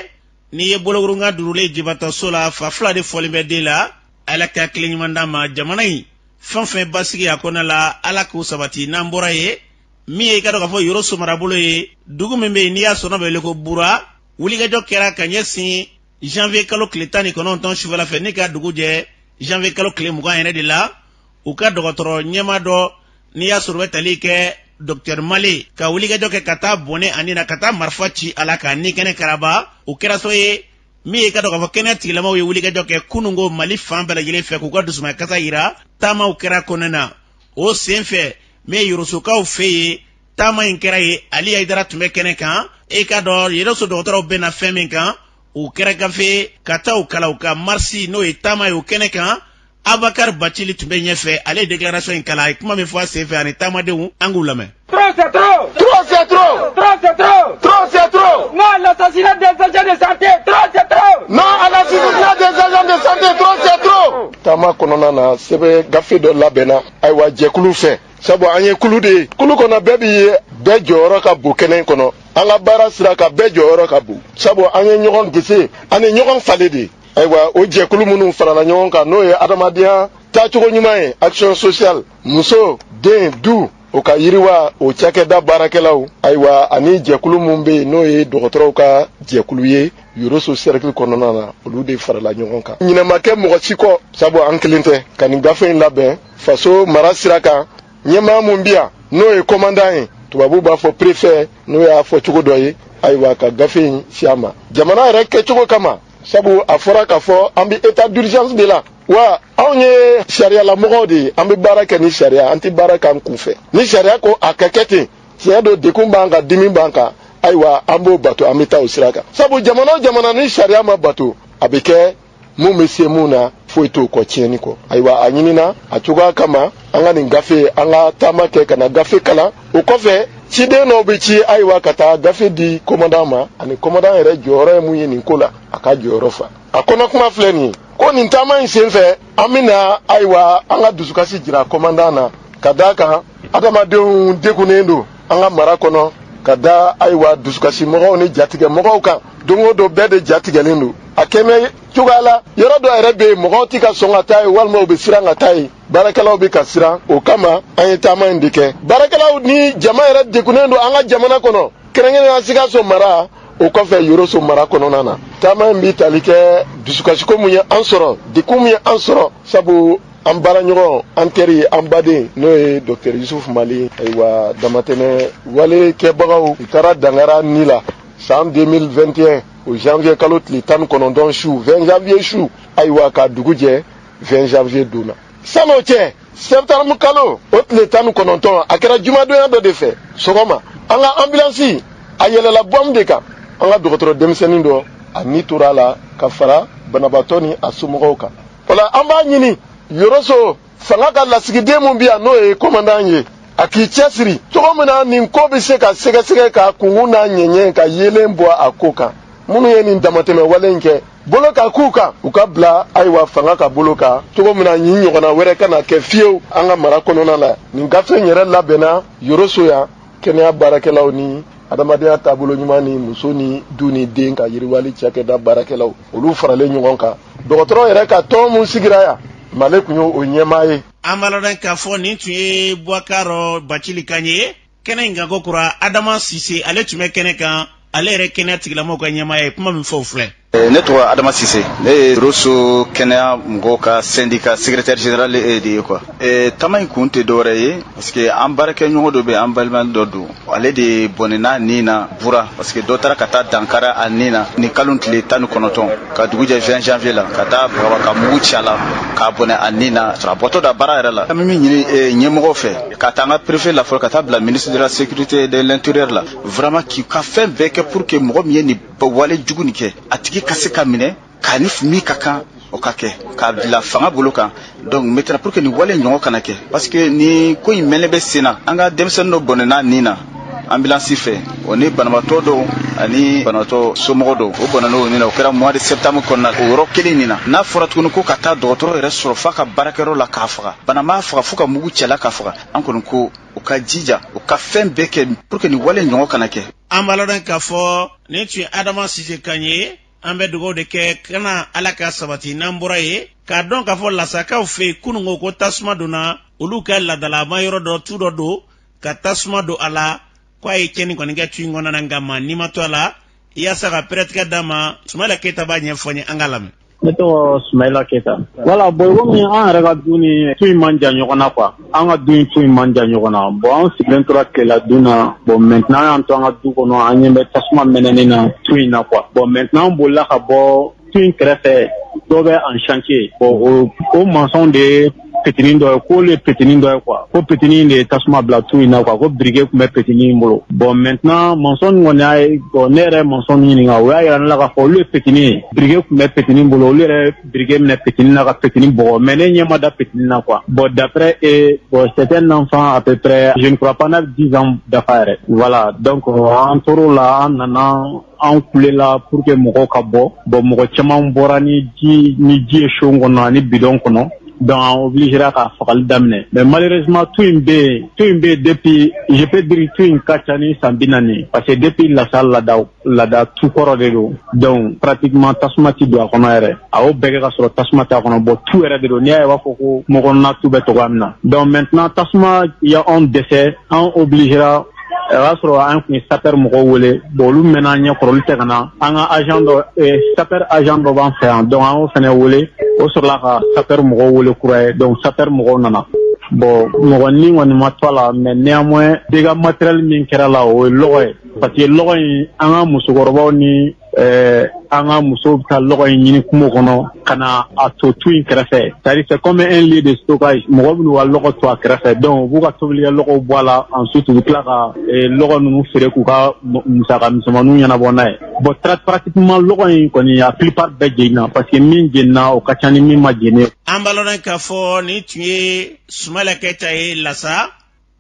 ni ye bologurunga durule jibata sola fa fila de fɔlen bɛ den la ala ka tile ɲuman d'a ma jamana in fɛn fɛn basigi a kɔnɔ la ala k'o sabati n'an bɔra ye min ye i ka dɔn k'a fɔ yɔrɔ somarabolo ye dugu min bɛ yen n'i y'a sɔnna bɛ wele ko bura wulikajɔ kɛra ka ɲɛsin janvier kalo tile 19 sufɛla fɛ ni ka dugu jɛ janvier kalo tile 20 yɛrɛ de la u ka dɔgɔtɔrɔ ɲɛma dɔ n'i y'a sɔrɔ bɛ tali kɛ Dr Male ka wulikajɔ kɛ ka taa bɔnɛ ani na ka taa marifa ci ala ka ni kɛnɛ karaba o kɛra so ye min ye ka dɔn k'a fɔ kɛnɛ tigilamaw ye wulikajɔ kɛ kunungo Mali fan bɛɛ lajɛlen fɛ k'u ka dusuma kasa yira taamaw kɛra kɔnɔna na o sen fɛ min ye yorosokaw fɛ ye taama in kɛra ye Ali Haidara tun bɛ kɛnɛ kan e ka dɔn yɛrɛso dɔgɔtɔrɔw bɛ na fɛn min kan o kɛra gafe ka taa u kala u ka marsi n'o ye taama ye o kɛnɛ kan Abakar Bacili tun bɛ ɲɛfɛ ale ye déclaration in kala a ye kuma min fɔ a sen fɛ ani taamadenw an k'u lamɛn. Trop c'est trop! Trop c'est trop! Trop c'est trop! Trop c'est trop! Non à l'assassinat des agents de santé! Trop c'est trop! Non à l'assassinat des agents de santé! Trop c'est trop! Taama kɔnɔna na sɛbɛn gafe dɔ labɛnna ayiwa jɛkulu fɛ sabu an ye kulu de ye kulu kɔnɔ bɛɛ b'i bɛɛ jɔyɔrɔ ka bon kɛnɛ in kɔnɔ an ka baara sira kan bɛɛ jɔyɔrɔ ka bon sabu an ye ɲɔgɔn gese ani ɲɔgɔn falen de ayiwa o jɛkulu minnu farala ɲɔgɔn kan n'o ye adamadenya taacogo ɲuman ye action sociale muso den du o ka yiriwa o cakɛda baarakɛlaw ayiwa ani jɛkulu min bɛ yen n'o ye dɔgɔtɔrɔw ka jɛkulu ye yoroso cercle kɔnɔna na olu de farala ɲɔgɔn kan ɲinɛma kɛ mɔgɔ si kɔ sabu an kelen tɛ ka nin gafe in labɛn faso mara sira kan ɲɛmaa min bɛ yan n'o ye commandant ye tubabu b'a fɔ préfet n'o y'a fɔ cogo dɔ ye ayiwa ka gafe in si a ma jamana yɛrɛ kɛcogo kama sabu a fɔra k'a fɔ an bɛ état d'urgence de la wa anw ye sariyalamɔgɔw de ye an bɛ baara kɛ ni sariya an tɛ baara k'an kun fɛ ni sariya ko a ka kɛ ten tiɲɛ don dekun b'an kan dimi b'an kan ayiwa an b'o bato an bɛ taa o sira kan sabu jamana o jamana ni sariya ma bato a bɛ kɛ mun bɛ se mun na foyi t'o kɔ tiɲɛni kɔ ayiwa a ɲinina a cogoya kama an ka nin gafe an ka taama kɛ ka na gafe kalan o kɔfɛ ciden dɔw bɛ ci ayiwa ka taa gafe di commandant ma ani commandant yɛrɛ jɔyɔrɔ ye mun ye nin ko la a ka jɔyɔrɔ fa a kɔnɔ kuma filɛ nin ye ko nin taama in sen fɛ an bɛ na ayiwa an ka dusukasi jira commandant na ka d'a kan adamadenw degunnen don an ka mara kɔnɔ ka da ayiwa dusukasi mɔgɔw ni jatigɛ mɔgɔw kan don o don bɛɛ de jatigɛlen don a kɛmɛ cogoya la yɔrɔ dɔ yɛrɛ bɛ yen mɔgɔw tɛ ka sɔn ka taa ye walima u bɛ siran ka taa ye baarakɛlaw bɛ ka siran o kama an ye taama in de kɛ baarakɛlaw ni jama yɛrɛ degunnen don an ka jamana kɔnɔ kɛrɛnkɛrɛnnenya Sikaso mara o kɔfɛ yoroso mara kɔnɔna na taama in bɛ tali kɛ dusukasiko mun ye an sɔrɔ dekun mun ye an sɔrɔ sabu an baaraɲɔgɔn an teri ye an baden n'o ye Dr Yusuf Mali ayiwa damatɛmɛ wale kɛbagaw u taara dangara ni la san 2021 o janvier kalo tile 19 su 20 janvier su ayiwa ka dugu jɛ 20 janvier donna san'o cɛ septembre kalo o tile 19 a kɛra jumadonya dɔ de fɛ sɔgɔma an ka ambulance a yɛlɛla bɔmu de kan an ka dɔgɔtɔrɔ denmisɛnnin dɔ a ni tora la ka fara banabaatɔ ni a somɔgɔw kan o la an b'a ɲini yɔrɔso fanga ka lasigiden min bi yan n'o ye commandant ye a k'i cɛsiri cogo min na nin ko bɛ se ka sɛgɛsɛgɛ ka kungun n'a ɲɛɲɛ ka yelen bɔ a ko kan minnu ye nin damatɛmɛ wale in kɛ bolo ka k'u kan u ka bila ayiwa fanga ka bolo kan cogo min na nin ɲɔgɔnna wɛrɛ kana kɛ fiyewu an ka mara kɔnɔna la nin gafe in yɛrɛ labɛnna yɔrɔso yan kɛnɛya baarakɛlaw ni adamadenya taabolo ɲuman ni muso ni du ni den ka yiriwali cakɛda baarakɛlaw olu faralen ɲɔgɔn kan dɔgɔtɔrɔ yɛrɛ ka tɔn mun sigira yan male kun y'o ɲɛmaa ye an b'a lɔn k'a fɔ nin tun ye Bouakar Bacili kan ye kɛnɛ in kan ko kura Adama Sise ale tun bɛ kɛnɛ kan ale yɛrɛ kɛnɛya tigilamɔgɔw ka ɲɛmaa ye kuma min fɔ o filɛ ne tɔgɔ Adama Sise ne ye Rosso kɛnɛya mɔgɔw ka syndicat secrétaire général de ye quoi tama in kun tɛ dɔwɛrɛ ye parce que an baarakɛ ɲɔgɔn dɔ bɛ an balima dɔ don ale de bɔnɛna nin na bura parce que dɔ taara ka taa dankara a nin na ni kalo tile 19 ka dugu jɛ 20 janvier la ka taa Bagaba ka mugu ci a la k'a bɔnɛ a nin na sɔrɔ a bɔtɔ da baara yɛrɛ la an bɛ min ɲini ɲɛmɔgɔw fɛ ka taa an ka préfet la fɔlɔ ka taa bila ministre de la sécurité de l'intérieur la vraiment k'i ka fɛn bɛɛ kɛ pour que mɔgɔ min ye nin wale jugu nin kɛ a tigi ka se ka minɛ k'a ni min ka kan o ka kɛ k'a bila fanga bolo kan donc maintenant pour que nin wale ɲɔgɔn kana kɛ parce que ni ko in mɛnɛ bɛ sen na an ka denmisɛnnin dɔ bɔnɛna nin na ambulance fɛ o ni banabaatɔ dɔw ani banabaatɔ somɔgɔ dɔw o bɔnɛna o nin na o kɛra mois de septembre kɔnɔna la o yɔrɔ kelen nin na n'a fɔra tuguni ko ka taa dɔgɔtɔrɔ yɛrɛ sɔrɔ f'a ka baarakɛyɔrɔ la k'a faga bana m'a faga fo ka mugu cɛla k'a faga an kɔni ko u ka jija u ka fɛn bɛɛ kɛ pour que nin wale ɲɔgɔn kana kɛ an b'a lɔn k'a fɔ nin tun ye Adama Sise kan ye an bɛ dugawu de kɛ kana ala ka sabati n'an bɔra ye k'a dɔn k'a fɔ lasakaw fɛ yen kununko ko tasuma donna olu ka ladalama yɔrɔ dɔ tu dɔ don ka tasuma don a la ko a ye cɛnni kɔni kɛ tu in kɔnɔna nka maa n'i ma to a la yaasa ka pɛrɛtigɛ d'a ma Sumayila Keyita b'a ɲɛfɔ n ye an ka lamɛn. Ne tɔgɔ Sumayila Keyita. Wala bon komi an yɛrɛ ka du ni tu in man jan ɲɔgɔn na quoi an ka du tu in man jan ɲɔgɔn na bon an sigilen tora tilela dun na bon maintenant an y'an to an ka du kɔnɔ an ɲɛ bɛ tasuma mɛnɛni na tu in na quoi bon maintenant an bolila ka bɔ tu in kɛrɛfɛ dɔ bɛ en chantier bon o maçon de petinin dɔ ye k'olu ye petinin dɔ ye quoi ko petinin de ye tasuma bila tu in na quoi ko birike tun bɛ petinin bolo bon maintenant maçon kɔni y'a ye bon ne yɛrɛ maçon ɲininka o y'a yira ne la k'a fɔ olu ye petinin ye birike tun bɛ petinin bolo olu yɛrɛ birike minɛ petinin na ka petinin bɔgɔ mais ne ɲɛ ma da petinin na quoi bon d'après bon c'est un enfant à peu près je ne crois pas n'a 10 ans dafa yɛrɛ voilà donc an tor'o la an nana an kulela pour que mɔgɔw ka bɔ bon mɔgɔ caman bɔra ni ji ye so kɔnɔ ani bidon kɔnɔ donc on obligera ka fagali daminɛ mais malheureusement tout in be depuis je peux dire tout in ka ca ni san 40 parce que depuis lada tu kɔrɔ de don donc pratiquement tasuma ti don a kɔnɔ yɛrɛ a y'o bɛɛ kɛ ka sɔrɔ tasuma t'a kɔnɔ bon tu yɛrɛ de don n'i y'a ye b'a fɔ ko mɔgɔnna tu bɛ cogoya min na donc maintenant tasuma ya an dɛsɛ an obligera o y'a sɔrɔ an kun ye sapeur mɔgɔw wele bon olu mɛnna an ɲɛ kɔrɔ olu tɛ ka na an ka agent dɔ sapeur agent dɔ b'an fɛ yan donc an y'o fɛnɛ wele o sɔrɔla ka sapeur mɔgɔw wele kura ye donc sapeur mɔgɔw nana bon mɔgɔ ni kɔni ma to a la mais néanmoins dégâts matériel min kɛra la o ye lɔgɔ ye parce que lɔgɔ in an ka musokɔrɔbaw ni an ka musow bɛ taa lɔgɔ in ɲini kungo kɔnɔ ka na a to tu in kɛrɛfɛ c'est-à-dire c'est comme un lieu de stockage mɔgɔ bɛ n'u ka lɔgɔ to a kɛrɛfɛ donc u b'u ka tobilikɛ lɔgɔw bɔ a la ensuite u bɛ tila ka lɔgɔ ninnu feere k'u ka musaka misɛnmaninw ɲɛnabɔ n'a ye bon pratiquement lɔgɔ in kɔni a plupart bɛɛ jenina parce que min jenina o ka ca ni min ma jeni. an b'a lɔn k'a fɔ nin tun ye Sumayila Keyita ye Lasa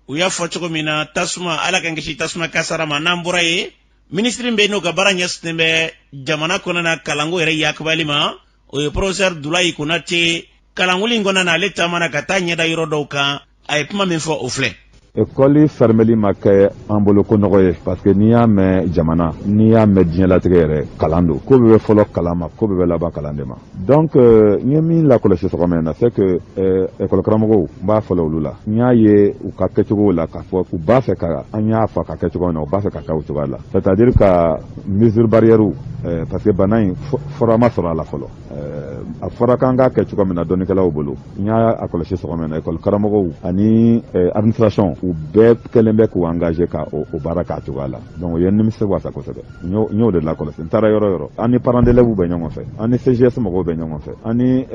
u y'a fɔ cogo min na tasuma ala k'an kisi tasuma kasara ma n'an bɔra ye ministre bɛ n'o ka baara ɲɛsinnen bɛ jamana kɔnɔna na kalanko yɛrɛ yakubali ma o ye professeur Dulayi Konate kalankoli in kɔnɔna na ale taamana ka taa ɲɛda yɔrɔ dɔw kan a ye kuma min fɔ o filɛ. École fermeli ma kɛ an bolo ko nɔgɔ ye parce que n'i y'a mɛn jamana n'i y'a mɛn diɲɛlatigɛ yɛrɛ kalan don ko bɛ fɔlɔ kalan ma ko bɛ laban kalan de ma donc n ye min lakɔlɔsi sɔgɔma in na c'est que école karamɔgɔw n b'a fɔlɔ olu la n y'a ye u ka kɛcogow la k'a fɔ u b'a fɛ ka an y'a fɔ ka kɛcogo min na u b'a fɛ ka kɛ o cogoya la c'est à dire ka mesure barrière parce que bana in fɔra ma sɔrɔ a la fɔlɔ a fɔra k'an k'a kɛ cogo min na dɔnnikɛlaw bolo n y'a kɔlɔsi sɔgɔma in na école karamɔgɔw ani administration u bɛɛ kɛlen bɛ k'u engagé ka o baara k'a cogoya la donc o ye nimisi wasa kosɛbɛ n y'o de lakɔlɔsi n taara yɔrɔ yɔrɔ an ni parents d'élèves bɛ ɲɔgɔn fɛ an ni CGS mɔgɔw bɛ ɲɔgɔn fɛ an ni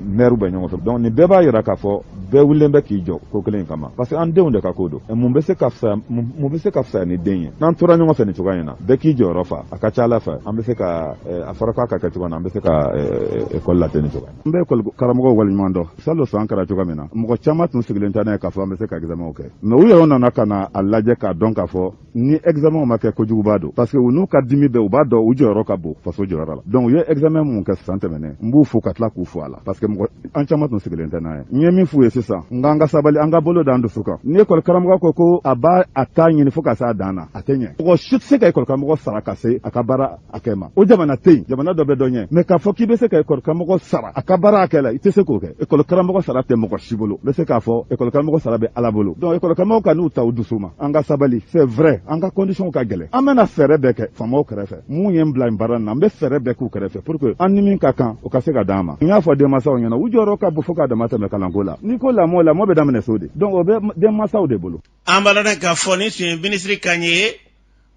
maire bɛ ɲɔgɔn fɛ donc nin bɛɛ b'a yira k'a fɔ bɛɛ wulilen bɛ k'i jɔ ko kelen in kama parce que an denw de ka ko don mun bɛ se ka fisaya ni den ye n'an tora ɲɔgɔn fɛ nin cogoya in na bɛɛ k'i jɔyɔrɔ fa a ka ca Ala fɛ an bɛ se ka a fɔra k'a ka kɛ cogoya na an bɛ se ka école la ten nin cogoya n bɛ école karamɔgɔw waleɲuman dɔn salon san kɛra cogoya min na mɔgɔ caman tun sigilen tɛ n'a ye k'a fɔ an bɛ se ka examen kɛ mais u yɛrɛ nana ka na a lajɛ k'a dɔn k'a fɔ ni examen ma kɛ kojuguba don parce que u n'u ka dimi bɛɛ u b'a dɔn u jɔyɔrɔ ka bon faso jɔyɔrɔ la donc u ye examen mun kɛ san tɛmɛnen n b'u fo ka tila k'u fo a la parce que an caman tun sigilen tɛ n'a ye n ye min f'u ye sisan n k'an ka sabali an ka bolo d'an dusu kan ni école karamɔgɔ ko a b'a a ta ɲini fo ka s'a dan na a tɛ ɲɛ mɔgɔ si tɛ se ka école karamɔgɔ sara ka se a ka baara a kɛ ma o jamana tɛ yen jamana dɔ bɛ dɔ ɲɛ mais k'a fɔ k'i bɛ se ka école karamɔgɔ sara a ka baara a kɛ la i tɛ se k'o kɛ école karamɔgɔ sara tɛ mɔgɔ si bolo n bɛ se k'a fɔ école karamɔgɔ sara bɛ Ala bolo donc école karamɔgɔ ka n'u ta u dusu ma an ka sabali c'est vrai an ka condition ka gɛlɛn an bɛna fɛɛrɛ bɛɛ kɛ faamaw kɛrɛfɛ mun ye n bila nin baara in na n bɛ fɛɛrɛ bɛɛ k'u kɛrɛfɛ pour que an ni min ka kan o ka se ka d'an ma n y'a fɔ denmansaw ɲɛna u jɔyɔrɔ ka bon fo k'a dama tɛmɛ kalanko la n'i ko lamɔ bɛ daminɛ so de donc o bɛ denmansaw de bolo. an b'a dɔn k'a fɔ ni tun ye minisiri kan ye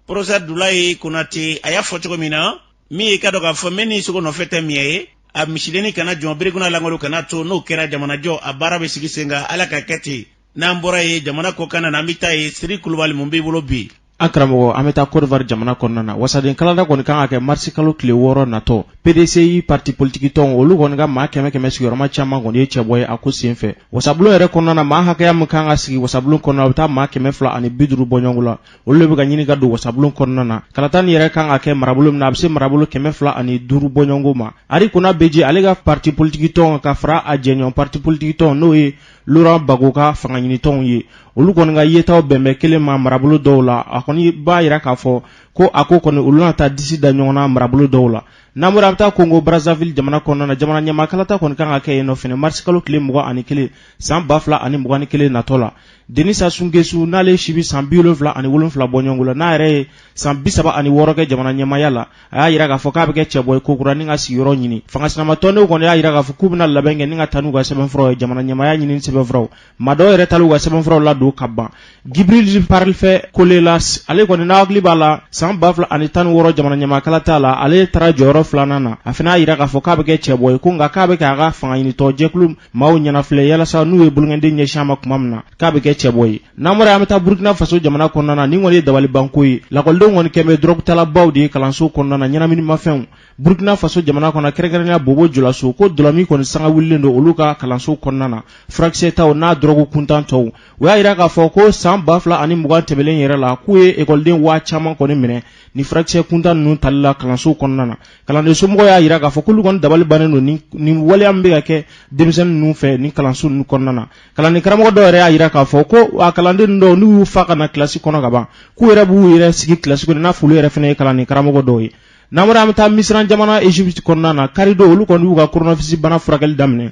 professeur Dulayi Konate a y'a fɔ cogo min na min ye ka dɔn k'a fɔ min ni sogo nɔfɛ tɛ min ye a misidenni kana jɔn berekuna langolo kana to n'o kɛra jamanajɔ a baara bɛ sigi sen kan Ala ka kɛ ten n'an bɔra ye jamana kɔkan na an bɛ taa ye Siri Kulubali mun b'i bolo bi. an karamɔgɔ an bɛ taa Côte d'Ivoire jamana kɔnɔna na wasaden kalanda kɔni kan ka kɛ marisi kalo tile 6 natɔ PDCI parti politique tɔn olu kɔni ka maa 100 sigiyɔrɔma caman kɔni ye cɛbɔ ye a ko senfɛ wasabulon yɛrɛ kɔnɔna na maa hakɛya min kan ka sigi wasabulon kɔnɔna u bɛ taa maa 250 bɔ ɲɔgɔn la olu de bɛ ka ɲini ka don wasabulon kɔnɔna na kalata nin yɛrɛ kan ka kɛ marabolo min na a bɛ se marabolo 250 bɔ ɲɔgɔn ma ari kuna beji ale ka parti politique tɔn ka fara a jɛɲɔgɔn parti politique tɔn n'o ye Laurent Gbagbo ka fanga ɲini tɔnw ye olu kɔni ka yetaw bɛnbɛn kelen ma marabolo dɔw la a kɔni b'a yira k'a fɔ ko a ko kɔni olu na taa disi da ɲɔgɔn na marabolo dɔw la n'an bɔra a bɛ taa Congo Brazzaville jamana kɔnɔna na jamana ɲamakalata kɔni kan ka kɛ yen nɔ fɛnɛ marisi kalo tile 21 san 2021 natɔ la Denis Sassou Nguesso n'ale sibi san 77 bɔ ɲɔgɔn la n'a yɛrɛ ye san 36 kɛ jamana ɲɛmaya la a y'a yira k'a fɔ k'a bɛ kɛ cɛbɔ ye kokura ni ka sigiyɔrɔ ɲini fangasinamatonew kɔni y'a yira k'a fɔ k'u bɛna labɛn kɛ ni ka taa n'u ka sɛbɛnfuraw ye jamana ɲɛmaya ɲini sɛbɛnfuraw maa dɔw yɛrɛ talu ka sɛbɛnfuraw ladon ka ban Gibril Parfait Kolelas ale kɔni n'a hakili b'a la san 2016 jamana ɲamakalata la ale taara jɔyɔrɔ 2nan na a fana y'a yira k'a fɔ k'a bɛ kɛ cɛbɔ ye ko nka k'a bɛ kɛ a ka fanga ɲinitɔ jɛkulu maaw ɲɛnafilɛ yalasa n'u ye bolonkɛden ɲɛsin a ma kuma min na k'a bɛ kɛ cɛbɔ ye n'an bɔra an bɛ taa Burkina Faso jamana kɔnɔna na ni kɔni ye dabalibanko ye lakɔlidenw kɔni kɛmɛ dɔrɔgutalabaw de ye kalanso kɔnɔna na ɲɛnaminimafɛnw Burkina Faso jamana kɔnɔ kɛrɛnkɛrɛnnenya Bobo Jolaso ko dɔlɔmi kɔni sanga wulilen don olu ka kalanso kɔnɔna na furakisɛ taw n'a dɔrɔgu kuntan tɔw o y'a yira k'a fɔ ko san 2020 tɛmɛlen yɛrɛ la k'u ye ekɔliden waa caman kɔni minɛ ni furakisɛ kuntan ninnu tali la kalanso kɔnɔna na kalanden somɔgɔw y'a yira k'a fɔ k'olu kɔni dabali bannen don ni waleya min bɛ ka kɛ denmisɛnnin ninnu fɛ ni kalanso ninnu kɔnɔna na kalanden karamɔgɔ dɔw yɛrɛ y'a yira k'a fɔ ko a kalanden dɔw n'u y'u fa ka na kilasi kɔnɔ ka ban k'u yɛrɛ b'u yɛrɛ sigi kilasi kɔnɔ n'a fɔ olu yɛrɛ fana ye kalanden karamɔgɔ dɔw ye n'an bɔra an bɛ taa Misira jamana Egypte kɔnɔna na karido olu kɔni y'u ka coronavirus bana furakɛli daminɛ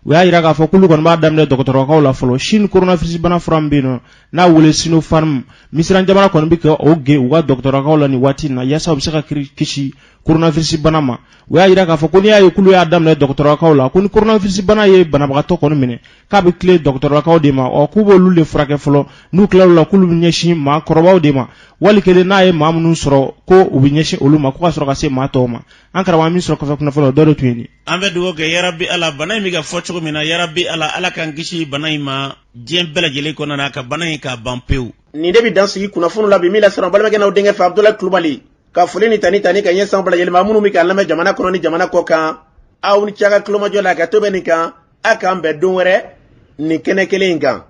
u y'a yira k'a fɔ k'olu kɔni b'a daminɛ dɔgɔtɔrɔkaw la fɔlɔ Chine coronavirus bana fura min bɛ yen nɔ n'a wele Sinopharm Misira jamana kɔni bɛ kɛ o gɛn u ka dɔgɔtɔrɔkaw la nin waati in na yaasa u bɛ se ka kisi coronavirus bana ma u y'a yira k'a fɔ ko n'i y'a ye k'olu y'a daminɛ dɔgɔtɔrɔkaw la ko ni coronavirus bana ye banabagatɔ kɔni minɛ k'a bɛ tile dɔgɔtɔrɔkaw de ma k'u b'olu de furakɛ fɔlɔ n'u tilal'o la k'olu bɛ ɲɛsin maakɔrɔbaw de ma wali kelen n'a ye maa minnu sɔrɔ ko u bɛ ɲɛsin olu ma ko ka sɔrɔ ka se maa tɔw ma an karamɔgɔ min sɔrɔ kɔfɛ kunnafoni dɔ de tun ye nin an bɛ dugawu kɛ yarabi Ala bana in bɛ ka fɔ cogo min na yarabi Ala k'an kisi bana in ma diɲɛ bɛɛ lajɛlen kɔnɔna na ka bana in k'a ban pewu nin de bɛ dan sigi kunnafoni la bi min lasɔrɔ balimakɛ n'aw denkɛ fɛ Abdoulaye Kulubali ka foli ni tani ka ɲɛ san bɛɛ lajɛlen ma minnu bɛ k'an lamɛn jamana kɔnɔ ni jamana kɔ kan aw ni cɛ ka tulomajɔ la ka to bɛ nin kan a k'an bɛn don wɛrɛ nin kɛnɛ kelen in kan